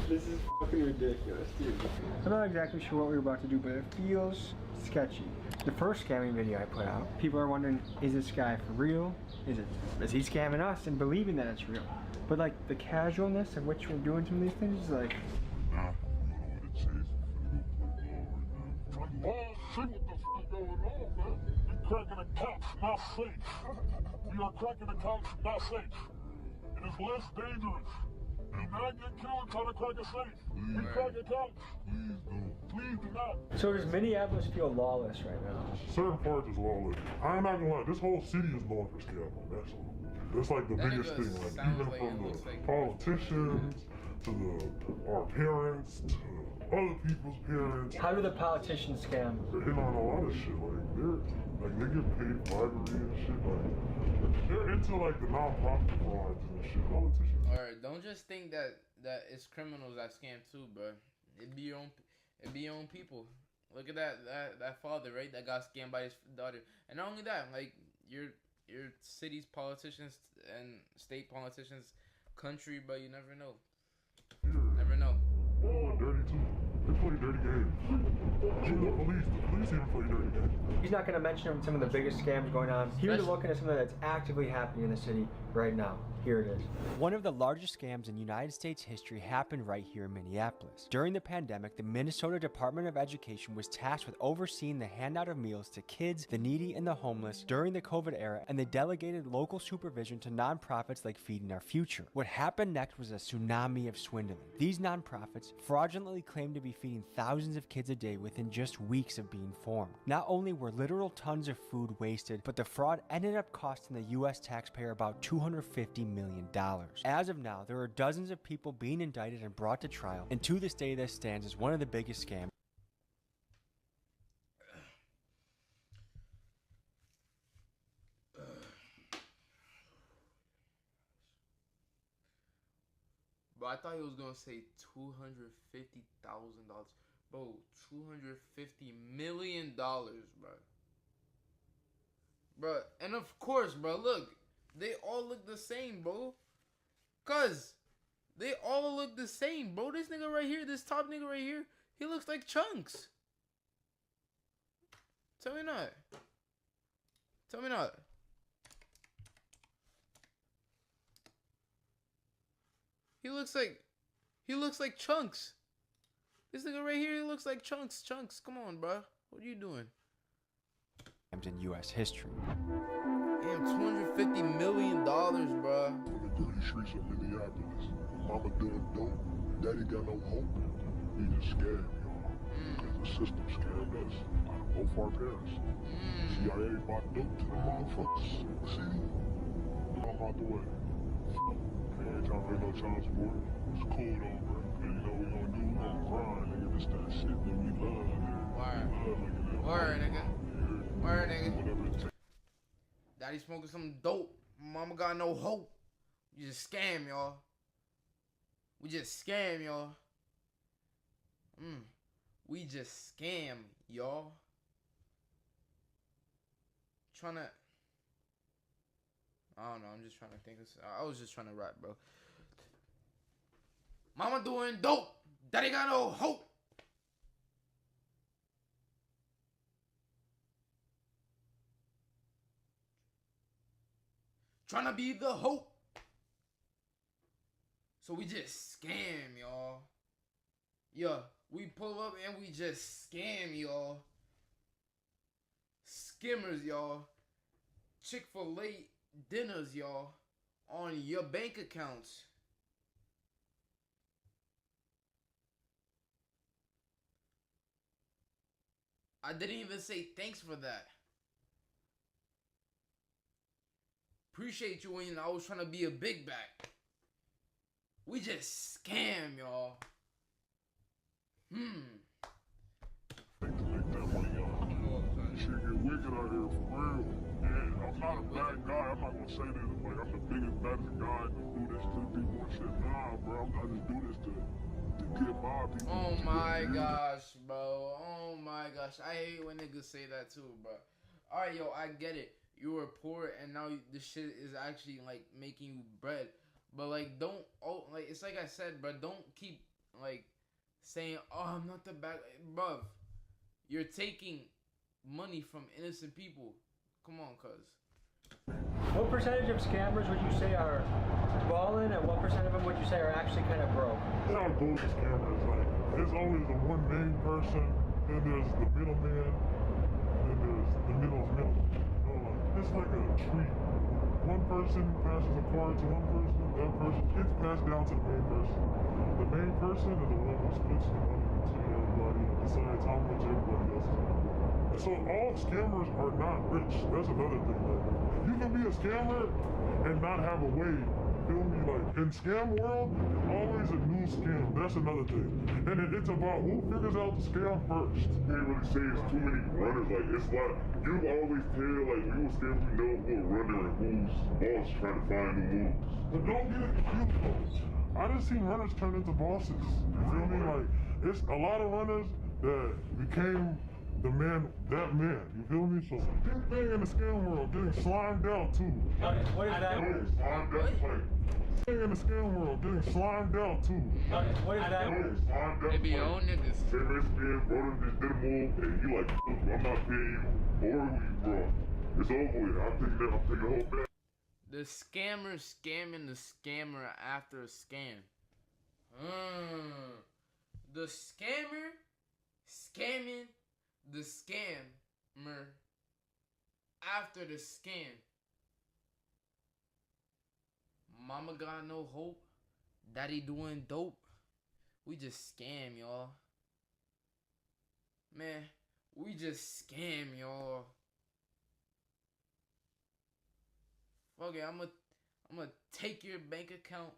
Speaker 13: This is fucking ridiculous, dude. I'm not exactly sure what we're about to do, but it feels sketchy. The first scamming video I put out, people are wondering, is this guy for real? Is he scamming us and believing that it's real? But like the casualness of which we're doing some of these things is like,
Speaker 16: Oh shit, what the fuck going on, man? We cracking accounts, not safe. We are cracking accounts, not safe. It is less dangerous. Do not get killed trying to crack a safe. We crack accounts. Please do not.
Speaker 13: So does Minneapolis feel lawless right now?
Speaker 16: Certain parts is lawless. I'm not gonna lie, this whole city is known for scamming, that's all. That's like the biggest thing. Like even from the politicians to our parents to other people's parents.
Speaker 13: How do the politicians scam?
Speaker 16: They're in on a lot of shit. Like they get paid bribery and shit. Like they're into like the non-profit frauds and shit. Politicians.
Speaker 1: Alright, don't just think that it's criminals that scam too, bro. It be your own people. Look at that father, right? That got scammed by his daughter. And not only that, like your city's politicians and state politicians, country, but you never know. Never know.
Speaker 16: Oh, dirty too. They play dirty games. Even the police even play dirty games.
Speaker 13: He's not going to mention some of the biggest scams going on. Here's a look at something that's actively happening in the city right now. Here it is.
Speaker 4: One of the largest scams in United States history happened right here in Minneapolis. During the pandemic, the Minnesota Department of Education was tasked with overseeing the handout of meals to kids, the needy, and the homeless during the COVID era, and they delegated local supervision to nonprofits like Feeding Our Future. What happened next was a tsunami of swindling. These nonprofits fraudulently claimed to be feeding thousands of kids a day within just weeks of being formed. Not only were literal tons of food wasted, but the fraud ended up costing the U.S. taxpayer about $250 million. As of now, there are dozens of people being indicted and brought to trial, and to this day this stands as one of the biggest scams.
Speaker 1: Bro, I thought he was gonna say $250,000. Bro, $250 million, bro. Bro, and of course, bro, look, they all look the same, bro. Cause they all look the same, bro. This nigga right here, this top nigga right here, he looks like Chunks. Tell me not. Tell me not. He looks like Chunks. This nigga right here, he looks like Chunks. Chunks, come on, bro. What are you doing?
Speaker 4: In U.S. history.
Speaker 1: Damn, $250 million, bro.
Speaker 16: On the dirty streets of Minneapolis. Mama doing dope. Daddy got no hope. We just scared, y'all. Because the system scared us. Both our parents. CIA bought dope to the motherfuckers. See? I'm out the way. They ain't trying to pay no child support. It's cool though, bro. And you know what we gonna do? We gonna grind, nigga. This that shit that we love, nigga.
Speaker 1: Word, nigga. Word, nigga. Daddy smoking some dope. Mama got no hope. We just scam, y'all. We just scam, y'all. We just scam, y'all. Tryna. I don't know. I'm just trying to think. I was just trying to rap, bro. Mama doing dope. Daddy got no hope. Trying to be the hope. So we just scam, y'all. Yeah, we pull up and we just scam, y'all. Skimmers, y'all. Chick-fil-A dinners, y'all. On your bank accounts. I didn't even say thanks for that. Appreciate you when I was trying to be a big back. We just scam, y'all.
Speaker 16: Shit get wicked out here for real. And I'm not a bad guy. I'm not gonna say this like I'm the biggest, baddest guy to do this to people and shit. Nah, bro. I just do this to get by people.
Speaker 1: Oh my gosh, bro. Oh my gosh. I hate when niggas say that too, bro. Alright, yo, I get it. You were poor and now this shit is actually like making you bread. But like don't it's like I said, bro, don't keep like saying, oh, I'm not the bad, bruv. You're taking money from innocent people. Come on, cuz.
Speaker 13: What percentage of scammers would you say are balling, and what percent of them would you say are actually kind of broke?
Speaker 16: They are bullshit scammers. Like, there's always the one main person, then there's the middleman, then there's the middle's middle. So, like, it's like a tree. One person passes a card to one person, that person gets passed down to the main person. The main person is the one who splits the money between everybody and decides how much everybody else is going to get. So all scammers are not rich. That's another thing. Like, you can be a scammer and not have a way. Feel me? Like in scam world, there's always a new scam. That's another thing. And it's about who figures out the scam first.
Speaker 2: Can't really say it's too many runners. Like it's like you always tell like when you a scammer, you know who a runner and who's boss trying to find new moves.
Speaker 16: But don't get it confused though. I just seen runners turn into bosses. You feel me? Like it's a lot of runners that became the man, that man. You feel me? So big thing in the scam world, getting slimed out too.
Speaker 13: What is that?
Speaker 2: Slimed out type.
Speaker 16: Thing in the scam world, getting slimed out too.
Speaker 13: What is that?
Speaker 2: Slimed out
Speaker 1: They be
Speaker 2: type.
Speaker 1: own niggas.
Speaker 2: Say that scam, bro, just did a move, and you like, I'm not paying you or who you bro. It's over with. I'm taking the whole back.
Speaker 1: The scammer scamming the scammer after a scam. The scammer scamming the scammer after the scam. Mama got no hope. Daddy doing dope. We just scam, y'all. Man, we just scam, y'all. Fuck it, I'm gonna take your bank account.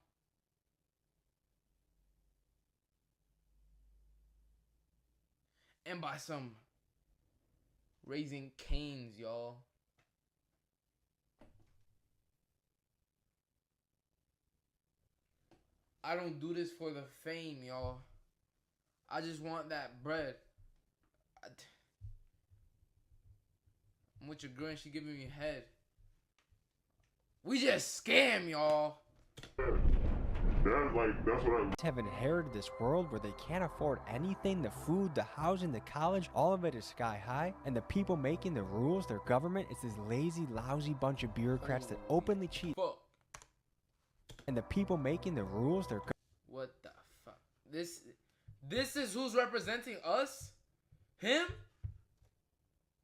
Speaker 1: And buy some Raising Cane's, y'all. I don't do this for the fame, y'all. I just want that bread. I'm with your girl and she giving me head. We just scam, y'all.
Speaker 2: That's what I
Speaker 4: have inherited this world where they can't afford anything. The food, the housing, the college, all of it is sky high. And the people making the rules, their government, is this lazy, lousy bunch of bureaucrats that openly cheat.
Speaker 1: Fuck.
Speaker 4: And the people making the rules, their
Speaker 1: What the fuck? This is who's representing us? Him?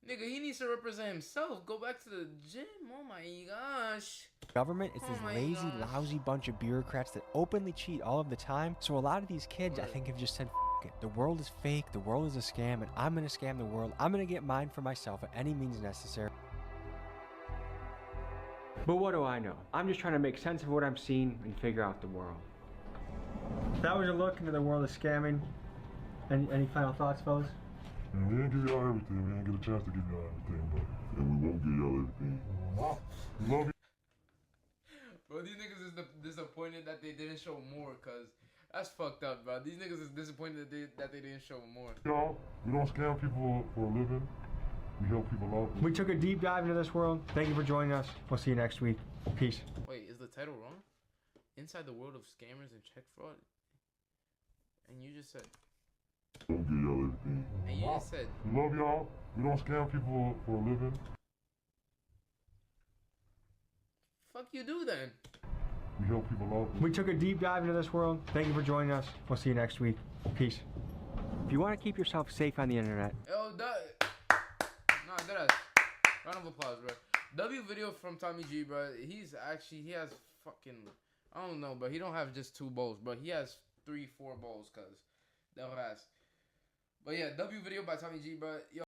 Speaker 1: Nigga, he needs to represent himself. Go back to the gym. Oh my gosh.
Speaker 4: government is this lazy, lousy bunch of bureaucrats that openly cheat all of the time. So a lot of these kids, I think, have just said, F it. The world is fake. The world is a scam, and I'm going to scam the world. I'm going to get mine for myself at any means necessary.
Speaker 13: But what do I know? I'm just trying to make sense of what I'm seeing and figure out the world. That was a look into the world of scamming. Any final thoughts, fellas?
Speaker 16: And we didn't give y'all everything. We didn't get a chance to give y'all everything, but
Speaker 2: and we won't give y'all everything.
Speaker 16: We love you.
Speaker 1: Bro, these niggas is disappointed that they didn't show more, cause that's fucked up, bro. These niggas is disappointed that they didn't show more.
Speaker 16: Y'all, we don't scam people for a living. We help people out.
Speaker 13: We took a deep dive into this world. Thank you for joining us. We'll see you next week. Peace.
Speaker 1: Wait, is the title wrong? Inside the world of scammers and check fraud? And you just said...
Speaker 2: Don't give y'all everything.
Speaker 1: And you just said...
Speaker 16: We love y'all. We don't scam people for a living.
Speaker 1: Fuck you do then.
Speaker 16: We help people out.
Speaker 13: We took a deep dive into this world. Thank you for joining us. We'll see you next week. Peace. If you want to keep yourself safe on the internet...
Speaker 1: Yo, round of applause, bro. W video from Tommy G, bro. He has fucking, I don't know, bro. He don't have just 2 bowls, bro. He has 3-4 bowls, cuz. That ass. But yeah, W video by Tommy G, bro. Yo.